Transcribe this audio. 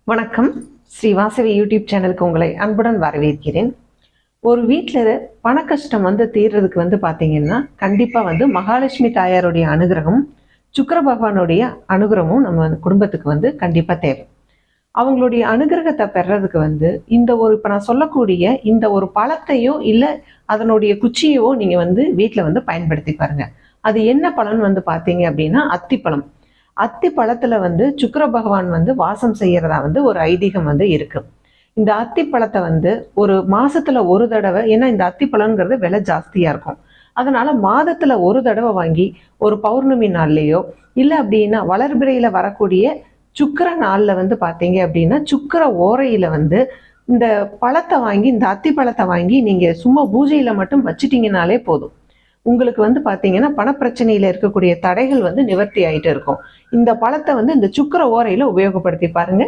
வணக்கம். ஸ்ரீ வாசவி யூடியூப் சேனலுக்கு உங்களை அன்புடன் வரவேற்கிறேன். ஒரு வீட்டில் பண கஷ்டம் தீர்றதுக்கு பார்த்தீங்கன்னா கண்டிப்பாக மகாலட்சுமி தாயாருடைய அனுகிரகம், சுக்கிர பகவானுடைய அனுகிரகமும் நம்ம குடும்பத்துக்கு கண்டிப்பாக தேவை. அவங்களுடைய அனுகிரகத்தை பெறறதுக்கு இந்த ஒரு இப்போ நான் சொல்லக்கூடிய இந்த ஒரு பழத்தையோ இல்லை அதனுடைய குச்சியோ நீங்கள் வீட்டில் பயன்படுத்தி பாருங்க. அது என்ன பழம்னு பார்த்தீங்க அப்படின்னா அத்திப்பழம். அத்தி பழத்துல சுக்கிர பகவான் வாசம் செய்யறதா ஒரு ஐதீகம் இருக்கு. இந்த அத்தி பழத்தை ஒரு மாசத்துல ஒரு தடவை, ஏன்னா இந்த அத்தி பழம்ங்கிறது விலை ஜாஸ்தியா இருக்கும், அதனால மாதத்துல ஒரு தடவை வாங்கி ஒரு பௌர்ணமி நாள்லயோ இல்லை அப்படின்னா வளர்பிறையில வரக்கூடிய சுக்கிர நாள்ல பாத்தீங்க அப்படின்னா சுக்கிர ஓரையில இந்த பழத்தை வாங்கி, இந்த அத்தி பழத்தை வாங்கி நீங்க சும்மா பூஜையில மட்டும் வச்சுட்டீங்கனாலே போதும். உங்களுக்கு பார்த்தீங்கன்னா பணப்பிரச்சனையில இருக்கக்கூடிய தடைகள் நிவர்த்தி ஆயிட்டு இருக்கும். இந்த பழத்தை இந்த சுக்கிர ஓரையில உபயோகப்படுத்தி பாருங்க.